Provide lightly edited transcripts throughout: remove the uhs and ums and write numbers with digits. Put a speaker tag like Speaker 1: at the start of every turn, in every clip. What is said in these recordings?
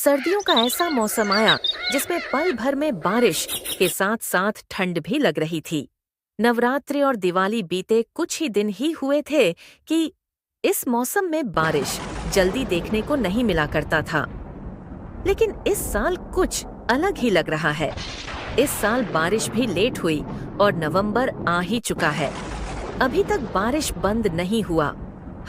Speaker 1: सर्दियों का ऐसा मौसम आया जिसमें पल भर में बारिश के साथ साथ ठंड भी लग रही थी। नवरात्रि और दिवाली बीते कुछ ही दिन ही हुए थे कि इस मौसम में बारिश जल्दी देखने को नहीं मिला करता था। लेकिन इस साल कुछ अलग ही लग रहा है। इस साल बारिश भी लेट हुई और नवंबर आ ही चुका है। अभी तक बारिश बंद नहीं हुआ।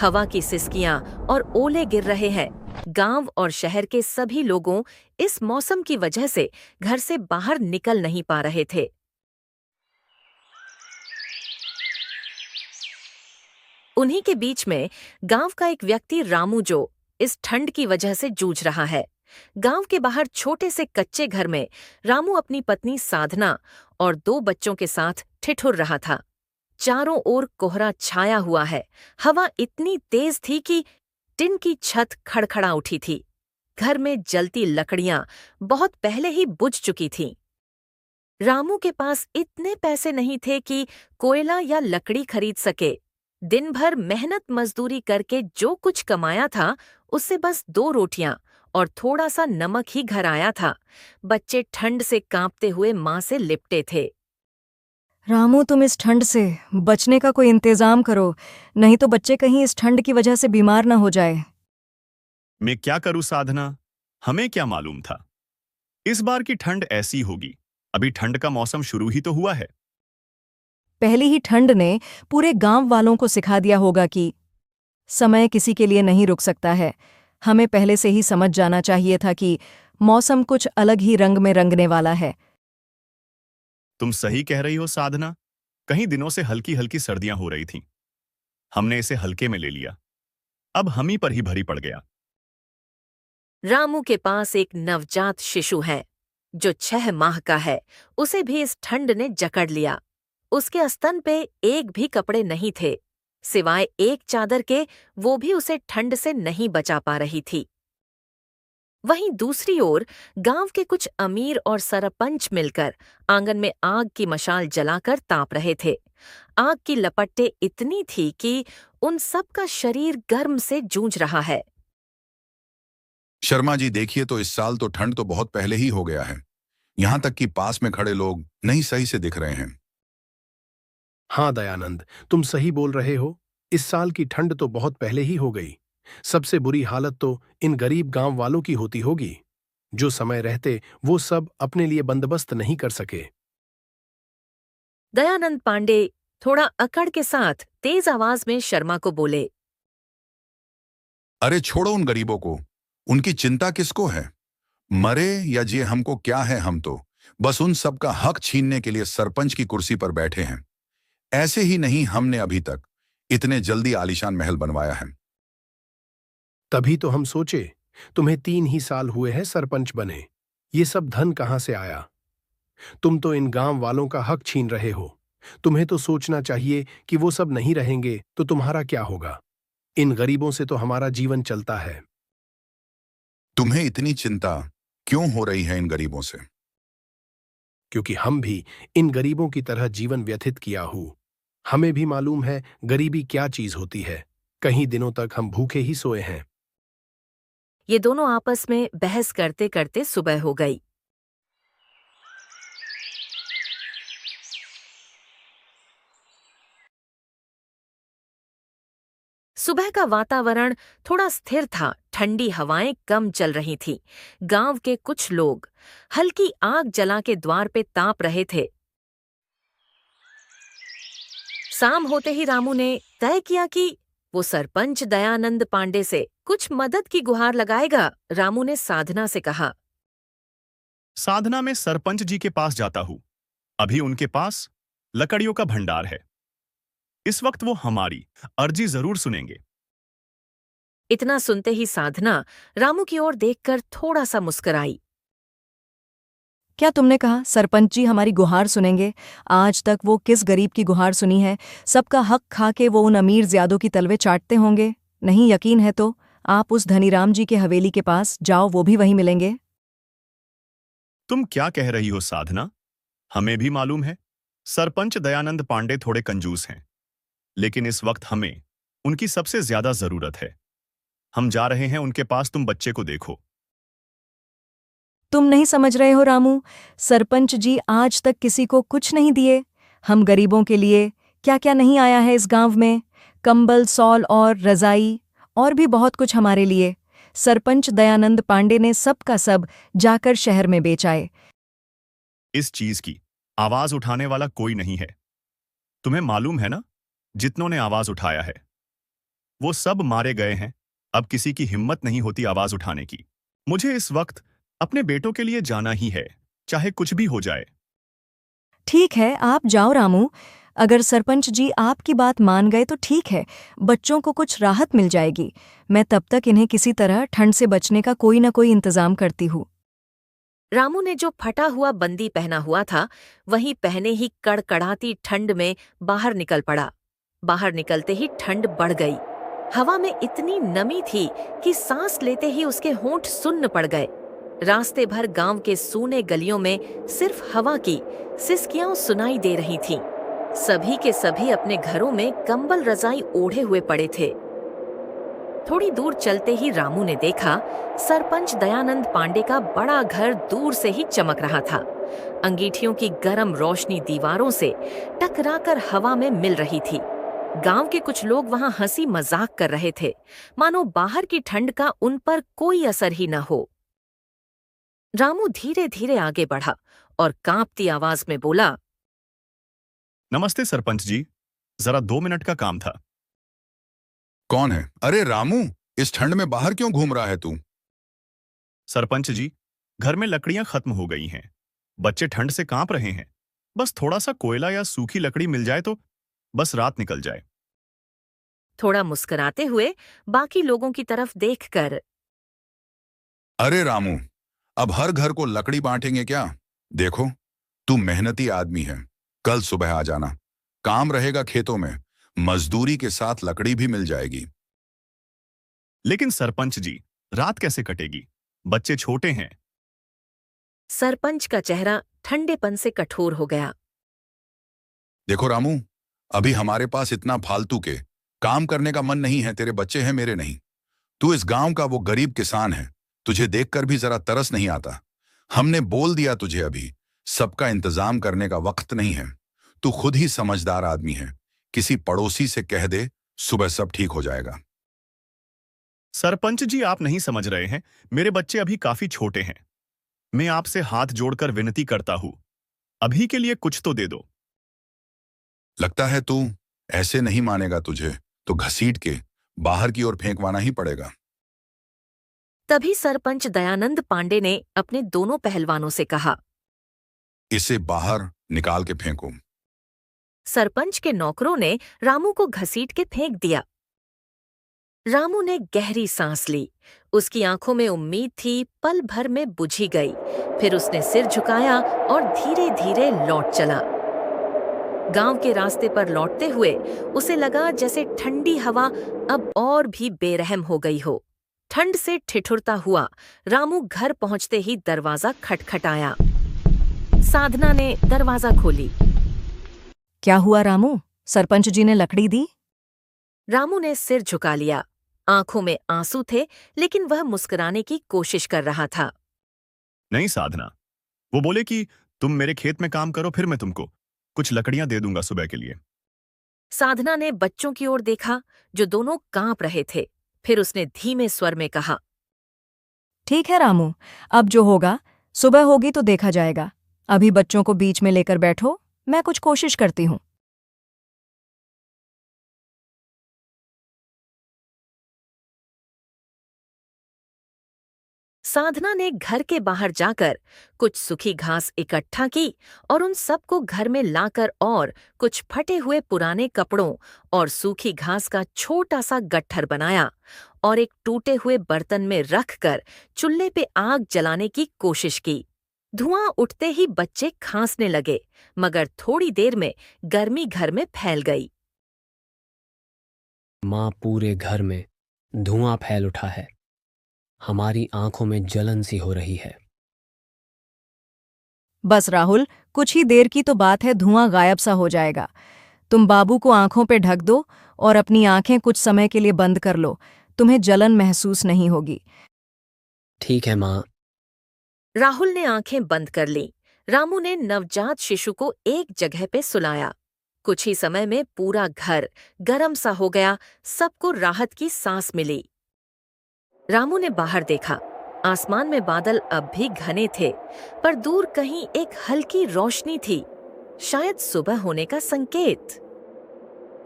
Speaker 1: हवा की सिसकियां और ओले गिर रहे हैं। गांव और शहर के सभी लोगों इस मौसम की वजह से घर से बाहर निकल नहीं पा रहे थे। उन्हीं के बीच में गांव का एक व्यक्ति रामू जो इस ठंड की वजह से जूझ रहा है। गांव के बाहर छोटे से कच्चे घर में रामू अपनी पत्नी साधना और 2 बच्चों के साथ ठिठुर रहा था। चारों ओर कोहरा छाया हुआ है। हवा इतनी तेज थी कि टिन की छत खड़खड़ा उठी थी। घर में जलती लकड़ियां बहुत पहले ही बुझ चुकी थीं। रामू के पास इतने पैसे नहीं थे कि कोयला या लकड़ी खरीद सके। दिन भर मेहनत मजदूरी करके जो कुछ कमाया था उससे बस 2 रोटियां और थोड़ा सा नमक ही घर आया था। बच्चे ठंड से कांपते हुए मां से लिपटे थे।
Speaker 2: रामू, तुम इस ठंड से बचने का कोई इंतजाम करो, नहीं तो बच्चे कहीं इस ठंड की वजह से बीमार ना हो जाए।
Speaker 3: मैं क्या करूं साधना, हमें क्या मालूम था इस बार की ठंड ऐसी होगी। अभी ठंड का मौसम शुरू ही तो हुआ है।
Speaker 2: पहली ही ठंड ने पूरे गांव वालों को सिखा दिया होगा कि समय किसी के लिए नहीं रुक सकता है। हमें पहले से ही समझ जाना चाहिए था कि मौसम कुछ अलग ही रंग में रंगने वाला है।
Speaker 3: तुम सही कह रही हो साधना। कई दिनों से हल्की हल्की सर्दियां हो रही थीं। हमने इसे हल्के में ले लिया। अब हम ही पर ही भरी पड़ गया।
Speaker 1: रामू के पास एक नवजात शिशु है जो 6 माह का है। उसे भी इस ठंड ने जकड़ लिया। उसके स्तन पे एक भी कपड़े नहीं थे, सिवाय एक चादर के। वो भी उसे ठंड से नहीं बचा पा रही थी। वहीं दूसरी ओर गांव के कुछ अमीर और सरपंच मिलकर आंगन में आग की मशाल जलाकर ताप रहे थे। आग की लपटें इतनी थी कि उन सब का शरीर गर्म से जूझ रहा है।
Speaker 4: शर्मा जी, देखिए तो इस साल तो ठंड तो बहुत पहले ही हो गया है। यहाँ तक कि पास में खड़े लोग नहीं सही से दिख रहे हैं।
Speaker 5: हाँ दयानंद, तुम सही बोल रहे हो। इस साल की ठंड तो बहुत पहले ही हो गई। सबसे बुरी हालत तो इन गरीब गांव वालों की होती होगी, जो समय रहते वो सब अपने लिए बंदोबस्त नहीं कर सके।
Speaker 1: दयानंद पांडे थोड़ा अकड़ के साथ तेज आवाज में शर्मा को बोले।
Speaker 4: अरे छोड़ो उन गरीबों को, उनकी चिंता किसको है? मरे या जिए हमको क्या है, हम तो बस उन सब का हक छीनने के लिए सरपंच की कुर्सी पर बैठे हैं। ऐसे ही नहीं हमने अभी तक इतने जल्दी आलीशान महल बनवाया है।
Speaker 5: तभी तो हम सोचे, तुम्हें 3 ही साल हुए हैं सरपंच बने, ये सब धन कहाँ से आया? तुम तो इन गांव वालों का हक छीन रहे हो। तुम्हें तो सोचना चाहिए कि वो सब नहीं रहेंगे तो तुम्हारा क्या होगा। इन गरीबों से तो हमारा जीवन चलता है।
Speaker 4: तुम्हें इतनी चिंता क्यों हो रही है इन गरीबों से?
Speaker 5: क्योंकि हम भी इन गरीबों की तरह जीवन व्यतीत किया हूं। हमें भी मालूम है गरीबी क्या चीज होती है। कई दिनों तक हम भूखे ही सोए हैं।
Speaker 1: ये दोनों आपस में बहस करते करते सुबह हो गई। सुबह का वातावरण थोड़ा स्थिर था। ठंडी हवाएं कम चल रही थीं। गांव के कुछ लोग हल्की आग जला के द्वार पे ताप रहे थे। शाम होते ही रामू ने तय किया कि वो सरपंच दयानंद पांडे से कुछ मदद की गुहार लगाएगा। रामू ने साधना से कहा।
Speaker 3: साधना, में सरपंच जी के पास जाता हूं। अभी उनके पास लकड़ियों का भंडार है। इस वक्त वो हमारी अर्जी जरूर सुनेंगे।
Speaker 1: इतना सुनते ही साधना रामू की ओर देखकर थोड़ा सा मुस्कुराई।
Speaker 2: क्या तुमने कहा सरपंच जी हमारी गुहार सुनेंगे? आज तक वो किस गरीब की गुहार सुनी है? सबका हक खा के वो उन अमीर ज्यादों की तलवे चाटते होंगे। नहीं यकीन है तो आप उस धनीराम जी के हवेली के पास जाओ, वो भी वहीं मिलेंगे।
Speaker 3: तुम क्या कह रही हो साधना? हमें भी मालूम है सरपंच दयानंद पांडे थोड़े कंजूस हैं, लेकिन इस वक्त हमें उनकी सबसे ज्यादा जरूरत है। हम जा रहे हैं उनके पास, तुम बच्चे को देखो।
Speaker 2: तुम नहीं समझ रहे हो रामू, सरपंच जी आज तक किसी को कुछ नहीं दिए। हम गरीबों के लिए क्या क्या नहीं आया है इस गांव में, कंबल, सॉल और रजाई और भी बहुत कुछ हमारे लिए। सरपंच दयानंद पांडे ने सब का सब जाकर शहर में बेचाए।
Speaker 3: इस चीज की आवाज उठाने वाला कोई नहीं है। तुम्हें मालूम है ना, जितनों ने आवाज उठाया है वो सब मारे गए हैं। अब किसी की हिम्मत नहीं होती आवाज उठाने की। मुझे इस वक्त अपने बेटों के लिए जाना ही है, चाहे कुछ भी हो जाए।
Speaker 2: ठीक है, आप जाओ रामू। अगर सरपंच जी आपकी बात मान गए तो ठीक है, बच्चों को कुछ राहत मिल जाएगी। मैं तब तक इन्हें किसी तरह ठंड से बचने का कोई न कोई इंतजाम करती हूँ।
Speaker 1: रामू ने जो फटा हुआ बंदी पहना हुआ था, वहीं पहने ही कड़कड़ाती ठंड में बाहर निकल पड़ा। बाहर निकलते ही ठंड बढ़ गई। हवा में इतनी नमी थी कि सांस लेते ही उसके होंठ सुन्न पड़ गए। रास्ते भर गांव के सूने गलियों में सिर्फ हवा की सिसकियां सुनाई दे रही थीं। सभी के सभी अपने घरों में कंबल रजाई ओढ़े हुए पड़े थे। थोड़ी दूर चलते ही रामू ने देखा, सरपंच दयानंद पांडे का बड़ा घर दूर से ही चमक रहा था। अंगीठियों की गर्म रोशनी दीवारों से टकराकर हवा में मिल रही थी। गांव के कुछ लोग वहां हंसी मजाक कर रहे थे, मानो बाहर की ठंड का उन पर कोई असर ही न हो। रामू धीरे धीरे आगे बढ़ा और कांपती आवाज में बोला,
Speaker 3: नमस्ते सरपंच जी, जरा 2 मिनट का काम था।
Speaker 4: कौन है? अरे रामू, इस ठंड में बाहर क्यों घूम रहा है तू?
Speaker 3: सरपंच जी, घर में लकड़ियां खत्म हो गई हैं। बच्चे ठंड से कांप रहे हैं। बस थोड़ा सा कोयला या सूखी लकड़ी मिल जाए तो बस रात निकल जाए।
Speaker 1: थोड़ा मुस्कुराते हुए बाकी लोगों की तरफ देखकर,
Speaker 4: अरे रामू, अब हर घर को लकड़ी बांटेंगे क्या? देखो, तू मेहनती आदमी है। कल सुबह आ जाना, काम रहेगा खेतों में, मजदूरी के साथ लकड़ी भी मिल जाएगी।
Speaker 3: लेकिन सरपंच जी, रात कैसे कटेगी? बच्चे छोटे हैं।
Speaker 1: सरपंच का चेहरा ठंडेपन से कठोर हो गया।
Speaker 4: देखो रामू, अभी हमारे पास इतना फालतू के काम करने का मन नहीं है। तेरे बच्चे हैं, मेरे नहीं। तू इस गांव का वो गरीब किसान है, तुझे देखकर भी जरा तरस नहीं आता। हमने बोल दिया तुझे, अभी सबका इंतजाम करने का वक्त नहीं है। तू खुद ही समझदार आदमी है, किसी पड़ोसी से कह दे, सुबह सब ठीक हो जाएगा।
Speaker 3: सरपंच जी, आप नहीं समझ रहे हैं, मेरे बच्चे अभी काफी छोटे हैं। मैं आपसे हाथ जोड़कर विनती करता हूं, अभी के लिए कुछ तो दे दो।
Speaker 4: लगता है तू ऐसे नहीं मानेगा, तुझे तो घसीट के बाहर की ओर फेंकवाना ही पड़ेगा।
Speaker 1: तभी सरपंच दयानंद पांडे ने अपने दोनों पहलवानों से कहा।
Speaker 4: इसे बाहर निकाल के फेंको।
Speaker 1: सरपंच के नौकरों ने रामू को घसीट के फेंक दिया। रामू ने गहरी सांस ली। उसकी आंखों में उम्मीद थी, पल भर में बुझी गई। फिर उसने सिर झुकाया और धीरे धीरे लौट चला। गांव के रास्ते पर लौटते हुए उसे लगा जैसे ठंडी हवा अब और भी बेरहम हो गई हो। ठंड से ठिठुरता हुआ रामू घर पहुंचते ही दरवाजा खटखटाया। साधना ने दरवाजा खोली।
Speaker 2: क्या हुआ रामू, सरपंच जी ने लकड़ी दी?
Speaker 1: रामू ने सिर झुका लिया। आंखों में आंसू थे, लेकिन वह मुस्कुराने की कोशिश कर रहा था।
Speaker 3: नहीं साधना, वो बोले कि तुम मेरे खेत में काम करो, फिर मैं तुमको कुछ लकड़ियां दे दूंगा सुबह के लिए।
Speaker 1: साधना ने बच्चों की ओर देखा, जो दोनों कांप रहे थे। फिर उसने धीमे स्वर में कहा,
Speaker 2: ठीक है रामू, अब जो होगा सुबह होगी तो देखा जाएगा। अभी बच्चों को बीच में लेकर बैठो, मैं कुछ कोशिश करती हूँ।
Speaker 1: साधना ने घर के बाहर जाकर कुछ सूखी घास इकट्ठा की और उन सबको घर में लाकर और कुछ फटे हुए पुराने कपड़ों और सूखी घास का छोटा सा गट्ठर बनाया और एक टूटे हुए बर्तन में रखकर चूल्हे पे आग जलाने की कोशिश की। धुआं उठते ही बच्चे खांसने लगे, मगर थोड़ी देर में गर्मी घर में फैल गई।
Speaker 6: माँ, पूरे घर में धुआं फैल उठा है। हमारी आंखों में जलन सी हो रही है।
Speaker 2: बस राहुल, कुछ ही देर की तो बात है, धुआं गायब सा हो जाएगा। तुम बाबू को आंखों पे ढक दो और अपनी आंखें कुछ समय के लिए बंद कर लो, तुम्हें जलन महसूस नहीं होगी।
Speaker 6: ठीक है माँ।
Speaker 1: राहुल ने आंखें बंद कर लीं। रामू ने नवजात शिशु को एक जगह पे सुलाया। कुछ ही समय में पूरा घर गरम सा हो गया। सबको राहत की सांस मिली। रामू ने बाहर देखा। आसमान में बादल अब भी घने थे, पर दूर कहीं एक हल्की रोशनी थी, शायद सुबह होने का संकेत।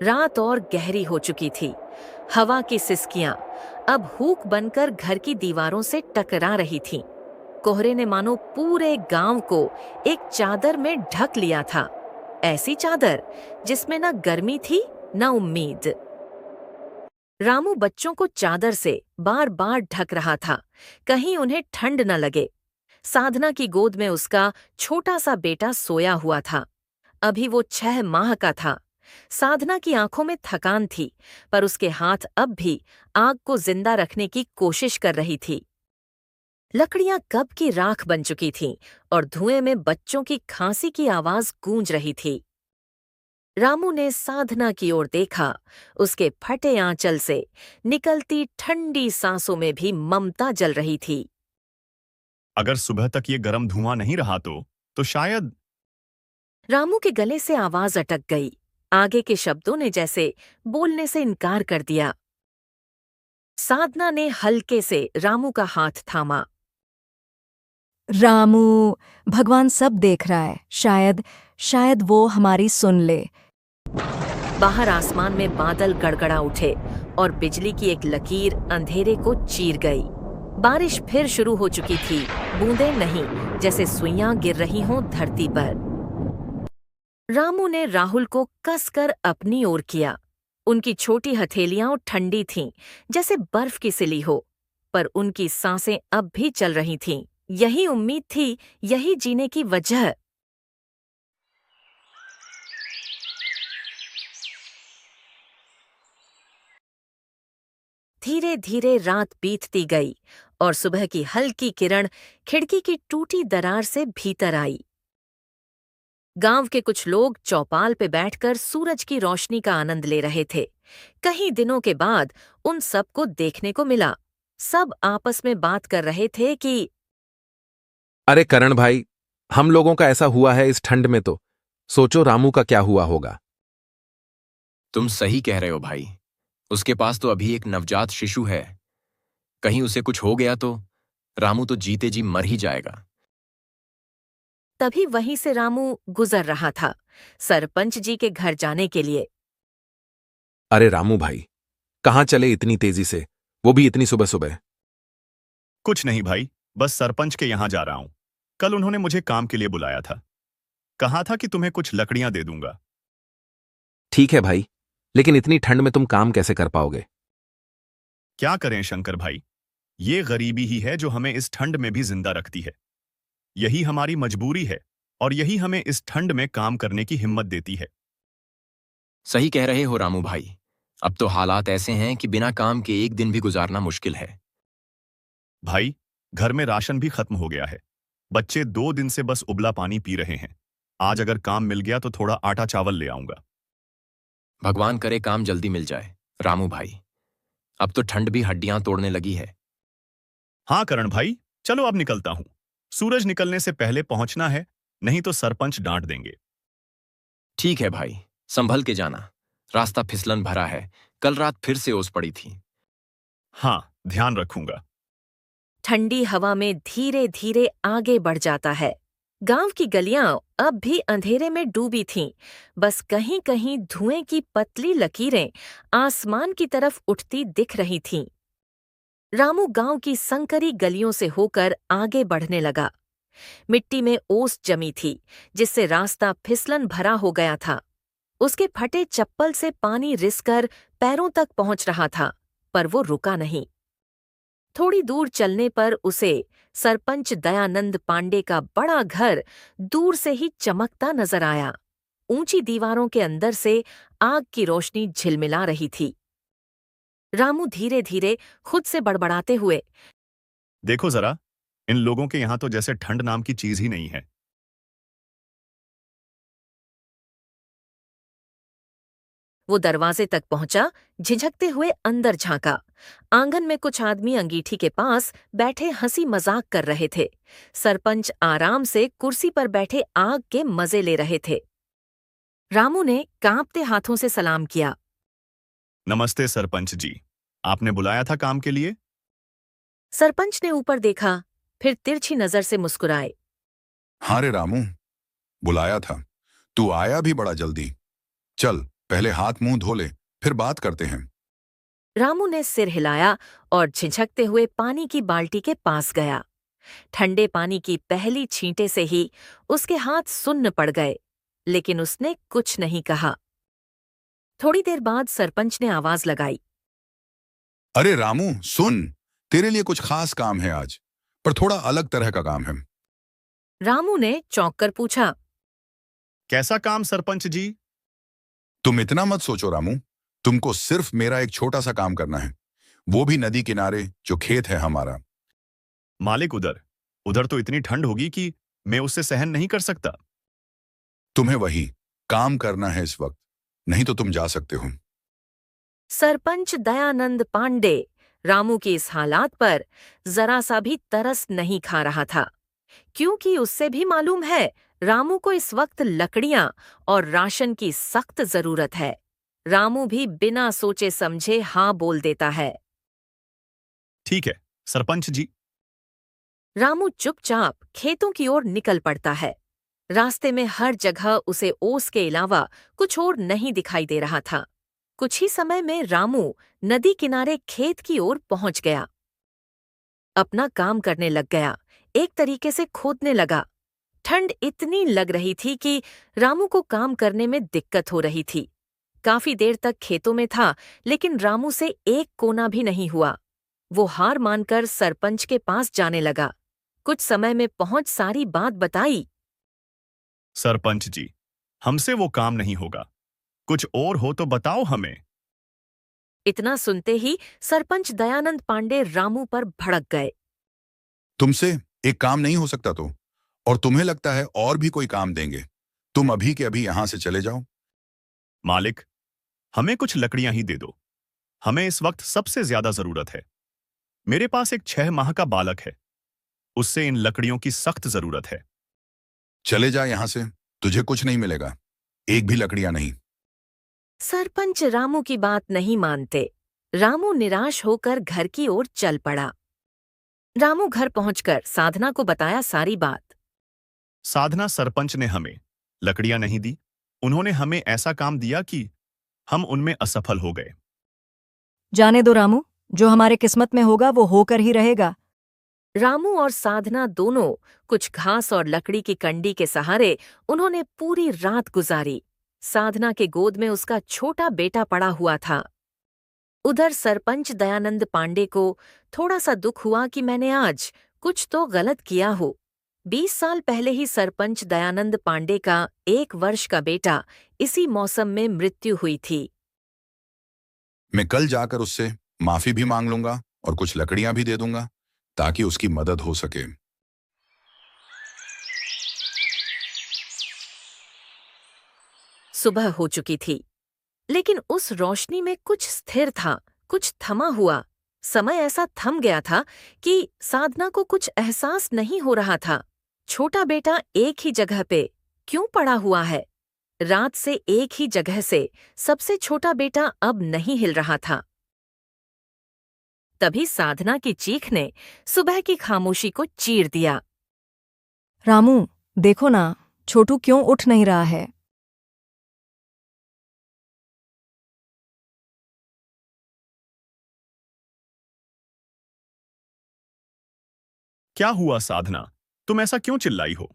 Speaker 1: रात और गहरी हो चुकी थी। हवा की सिसकियां अब हूक बनकर घर की दीवारों से टकरा रही थीं। कोहरे ने मानो पूरे गांव को एक चादर में ढक लिया था, ऐसी चादर जिसमें न गर्मी थी न उम्मीद। रामू बच्चों को चादर से बार बार ढक रहा था, कहीं उन्हें ठंड न लगे। साधना की गोद में उसका छोटा सा बेटा सोया हुआ था। अभी वो 6 माह का था। साधना की आंखों में थकान थी, पर उसके हाथ अब भी आग को जिंदा रखने की कोशिश कर रही थी। लकड़ियां कब की राख बन चुकी थीं और धुएं में बच्चों की खांसी की आवाज गूंज रही थी। रामू ने साधना की ओर देखा। उसके फटे आंचल से निकलती ठंडी सांसों में भी ममता जल रही थी।
Speaker 3: अगर सुबह तक ये गर्म धुआं नहीं रहा तो शायद।
Speaker 1: रामू के गले से आवाज अटक गई। आगे के शब्दों ने जैसे बोलने से इनकार कर दिया। साधना ने हल्के से रामू का हाथ थामा।
Speaker 2: रामू, भगवान सब देख रहा है, शायद वो हमारी सुन ले।
Speaker 1: बाहर आसमान में बादल गड़गड़ा उठे और बिजली की एक लकीर अंधेरे को चीर गई। बारिश फिर शुरू हो चुकी थी, बूंदें नहीं, जैसे सुइयां गिर रही हों धरती पर। रामू ने राहुल को कसकर अपनी ओर किया। उनकी छोटी हथेलियां ठंडी थीं, जैसे बर्फ की सिली हो, पर उनकी सांसें अब भी चल रही थीं। यही उम्मीद थी, यही जीने की वजह। धीरे धीरे रात बीतती गई और सुबह की हल्की किरण खिड़की की टूटी दरार से भीतर आई। गांव के कुछ लोग चौपाल पे बैठकर सूरज की रोशनी का आनंद ले रहे थे। कई दिनों के बाद उन सबको देखने को मिला। सब आपस में बात कर रहे थे कि
Speaker 7: अरे करण भाई, हम लोगों का ऐसा हुआ है इस ठंड में, तो सोचो रामू का क्या हुआ होगा।
Speaker 8: तुम सही कह रहे हो भाई। उसके पास तो अभी एक नवजात शिशु है। कहीं उसे कुछ हो गया तो रामू तो जीते जी मर ही जाएगा।
Speaker 1: तभी वहीं से रामू गुजर रहा था, सरपंच जी के घर जाने के लिए।
Speaker 7: अरे रामू भाई, कहाँ चले इतनी तेजी से, वो भी इतनी सुबह सुबह?
Speaker 3: कुछ नहीं भाई, बस सरपंच के यहां जा रहा हूं। कल उन्होंने मुझे काम के लिए बुलाया था। कहा था कि तुम्हें कुछ लकड़ियां दे दूंगा।
Speaker 7: ठीक है भाई, लेकिन इतनी ठंड में तुम काम कैसे कर पाओगे?
Speaker 3: क्या करें शंकर भाई, ये गरीबी ही है जो हमें इस ठंड में भी जिंदा रखती है। यही हमारी मजबूरी है और यही हमें इस ठंड में काम करने की हिम्मत देती है।
Speaker 8: सही कह रहे हो रामू भाई। अब तो हालात ऐसे हैं कि बिना काम के एक दिन भी गुजारना मुश्किल है।
Speaker 3: भाई, घर में राशन भी खत्म हो गया है। बच्चे 2 दिन से बस उबला पानी पी रहे हैं। आज अगर काम मिल गया तो थोड़ा आटा चावल ले आऊंगा।
Speaker 8: भगवान करे काम जल्दी मिल जाए रामू भाई। अब तो ठंड भी हड्डियां तोड़ने लगी है।
Speaker 3: हाँ करण भाई, चलो अब निकलता हूं। सूरज निकलने से पहले पहुंचना है, नहीं तो सरपंच डांट देंगे।
Speaker 8: ठीक है भाई, संभल के जाना। रास्ता फिसलन भरा है, कल रात फिर से ओस पड़ी थी।
Speaker 3: हाँ, ध्यान रखूंगा।
Speaker 1: ठंडी हवा में धीरे धीरे आगे बढ़ जाता है। गांव की गलियां अब भी अंधेरे में डूबी थीं, बस कहीं कहीं धुएं की पतली लकीरें आसमान की तरफ उठती दिख रही थीं। रामू गांव की संकरी गलियों से होकर आगे बढ़ने लगा। मिट्टी में ओस जमी थी, जिससे रास्ता फिसलन भरा हो गया था। उसके फटे चप्पल से पानी रिसकर पैरों तक पहुंच रहा था, पर वो रुका नहीं। थोड़ी दूर चलने पर उसे सरपंच दयानंद पांडे का बड़ा घर दूर से ही चमकता नजर आया। ऊंची दीवारों के अंदर से आग की रोशनी झिलमिला रही थी। रामू धीरे धीरे खुद से बड़बड़ाते हुए,
Speaker 3: देखो जरा, इन लोगों के यहां तो जैसे ठंड नाम की चीज ही नहीं है।
Speaker 1: वो दरवाजे तक पहुंचा, झिझकते हुए अंदर झांका। आंगन में कुछ आदमी अंगीठी के पास बैठे हंसी मजाक कर रहे थे। सरपंच आराम से कुर्सी पर बैठे आग के मजे ले रहे थे। रामू ने कांपते हाथों से सलाम किया।
Speaker 3: नमस्ते सरपंच जी, आपने बुलाया था काम के लिए?
Speaker 1: सरपंच ने ऊपर देखा, फिर तिरछी नजर से मुस्कुराए।
Speaker 4: हाँ रे रामू, बुलाया था। तू आया भी बड़ा जल्दी। चल पहले हाथ मुंह धो ले, फिर बात करते हैं।
Speaker 1: रामू ने सिर हिलाया और झिझकते हुए पानी की बाल्टी के पास गया। ठंडे पानी की पहली छींटे से ही उसके हाथ सुन्न पड़ गए, लेकिन उसने कुछ नहीं कहा। थोड़ी देर बाद सरपंच ने आवाज लगाई।
Speaker 4: अरे रामू सुन, तेरे लिए कुछ खास काम है आज, पर थोड़ा अलग तरह का काम है।
Speaker 1: रामू ने चौंक कर पूछा।
Speaker 3: कैसा काम सरपंच जी?
Speaker 4: तुम इतना मत सोचो रामू, तुमको सिर्फ मेरा एक छोटा सा काम करना है, वो भी नदी किनारे जो खेत है हमारा।
Speaker 3: मालिक उधर तो इतनी ठंड होगी कि मैं उससे सहन नहीं कर सकता।
Speaker 4: तुम्हें वही काम करना है इस वक्त, नहीं तो तुम जा सकते हो।
Speaker 1: सरपंच दयानंद पांडे रामू की इस हालात पर जरा सा भी तरस नहीं खा रहा था, क्योंकि उससे भी मालूम है रामू को इस वक्त लकड़ियां और राशन की सख्त जरूरत है। रामू भी बिना सोचे समझे हाँ बोल देता है।
Speaker 3: ठीक है सरपंच जी।
Speaker 1: रामू चुपचाप खेतों की ओर निकल पड़ता है। रास्ते में हर जगह उसे ओस के अलावा कुछ और नहीं दिखाई दे रहा था। कुछ ही समय में रामू नदी किनारे खेत की ओर पहुंच गया। अपना काम करने लग गया, एक तरीके से खोदने लगा। ठंड इतनी लग रही थी कि रामू को काम करने में दिक्कत हो रही थी। काफी देर तक खेतों में था, लेकिन रामू से एक कोना भी नहीं हुआ। वो हार मानकर सरपंच के पास जाने लगा। कुछ समय में पहुंच सारी बात बताई।
Speaker 3: सरपंच जी, हमसे वो काम नहीं होगा, कुछ और हो तो बताओ हमें।
Speaker 1: इतना सुनते ही सरपंच दयानंद पांडे रामू पर भड़क गए।
Speaker 4: तुमसे एक काम नहीं हो सकता तो, और तुम्हें लगता है और भी कोई काम देंगे? तुम अभी के अभी यहां से चले जाओ।
Speaker 3: मालिक, हमें कुछ लकड़ियां ही दे दो, हमें इस वक्त सबसे ज्यादा जरूरत है। मेरे पास एक 6 माह का बालक है, उससे इन लकड़ियों की सख्त जरूरत है।
Speaker 4: चले जा यहां से, तुझे कुछ नहीं मिलेगा, एक भी लकड़ियां नहीं।
Speaker 1: सरपंच रामू की बात नहीं मानते। रामू निराश होकर घर की ओर चल पड़ा। रामू घर पहुंचकर साधना को बताया सारी बात।
Speaker 3: साधना, सरपंच ने हमें लकड़ियां नहीं दी, उन्होंने हमें ऐसा काम दिया कि हम उनमें असफल हो गए।
Speaker 2: जाने दो रामू, जो हमारे किस्मत में होगा वो होकर ही रहेगा।
Speaker 1: रामू और साधना दोनों कुछ घास और लकड़ी की कंडी के सहारे उन्होंने पूरी रात गुजारी। साधना के गोद में उसका छोटा बेटा पड़ा हुआ था। उधर सरपंच दयानंद पांडे को थोड़ा सा दुख हुआ कि मैंने आज कुछ तो गलत किया हो। 20 साल पहले ही सरपंच दयानंद पांडे का 1 वर्ष का बेटा इसी मौसम में मृत्यु हुई थी।
Speaker 4: मैं कल जाकर उससे माफी भी मांग लूंगा और कुछ लकड़ियां भी दे दूंगा, ताकि उसकी मदद हो सके।
Speaker 1: सुबह हो चुकी थी, लेकिन उस रोशनी में कुछ स्थिर था, कुछ थमा हुआ। समय ऐसा थम गया था कि साधना को कुछ एहसास नहीं हो रहा था। छोटा बेटा एक ही जगह पे क्यों पड़ा हुआ है? रात से एक ही जगह से सबसे छोटा बेटा अब नहीं हिल रहा था। तभी साधना की चीख ने सुबह की खामोशी को चीर दिया।
Speaker 2: रामू, देखो ना, छोटू क्यों उठ नहीं रहा है?
Speaker 3: क्या हुआ साधना, तुम ऐसा क्यों चिल्लाई हो?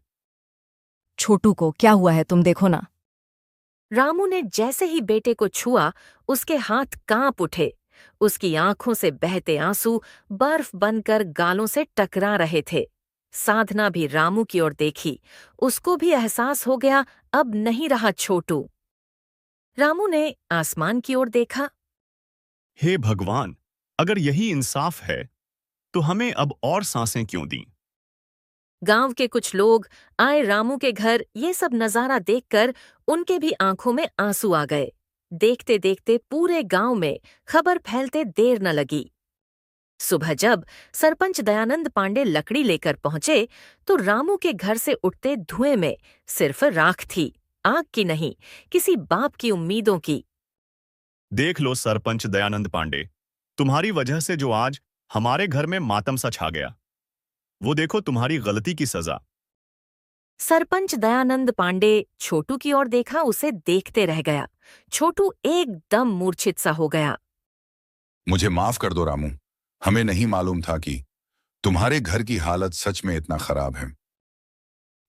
Speaker 2: छोटू को क्या हुआ है, तुम देखो ना।
Speaker 1: रामू ने जैसे ही बेटे को छुआ, उसके हाथ कांप उठे। उसकी आंखों से बहते आंसू बर्फ बनकर गालों से टकरा रहे थे। साधना भी रामू की ओर देखी। उसको भी एहसास हो गया अब नहीं रहा छोटू। रामू ने आसमान की ओर देखा।
Speaker 3: हे भगवान, अगर यही इंसाफ है तो हमें अब और सांसें क्यों दी?
Speaker 1: गांव के कुछ लोग आए रामू के घर। ये सब नजारा देखकर उनके भी आंखों में आंसू आ गए। देखते देखते पूरे गांव में खबर फैलते देर न लगी। सुबह जब सरपंच दयानंद पांडे लकड़ी लेकर पहुंचे तो रामू के घर से उठते धुएं में सिर्फ राख थी, आग की नहीं, किसी बाप की उम्मीदों की।
Speaker 3: देख लो सरपंच दयानंद पांडे, तुम्हारी वजह से जो आज हमारे घर में मातम सा छा गया, वो देखो तुम्हारी गलती की सजा।
Speaker 1: सरपंच दयानंद पांडे छोटू की ओर देखा, उसे देखते रह गया। छोटू एकदम मूर्छित सा हो गया।
Speaker 4: मुझे माफ कर दो रामू, हमें नहीं मालूम था कि तुम्हारे घर की हालत सच में इतना खराब है।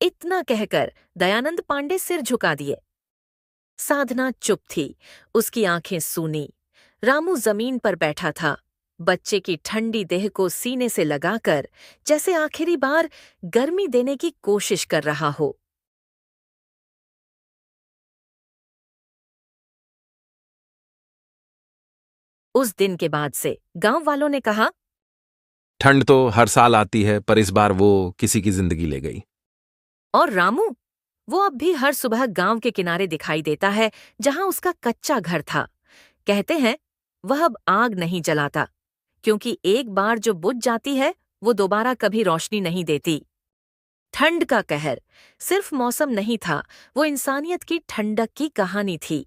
Speaker 1: इतना कहकर दयानंद पांडे सिर झुका दिए। साधना चुप थी, उसकी आंखें सूनी। रामू जमीन पर बैठा था, बच्चे की ठंडी देह को सीने से लगाकर, जैसे आखिरी बार गर्मी देने की कोशिश कर रहा हो। उस दिन के बाद से गांव वालों ने कहा,
Speaker 7: ठंड तो हर साल आती है, पर इस बार वो किसी की जिंदगी ले गई।
Speaker 1: और रामू, वो अब भी हर सुबह गांव के किनारे दिखाई देता है जहां उसका कच्चा घर था। कहते हैं वह अब आग नहीं जलाता, क्योंकि एक बार जो बुझ जाती है वो दोबारा कभी रोशनी नहीं देती। ठंड का कहर सिर्फ मौसम नहीं था, वो इंसानियत की ठंडक की कहानी थी।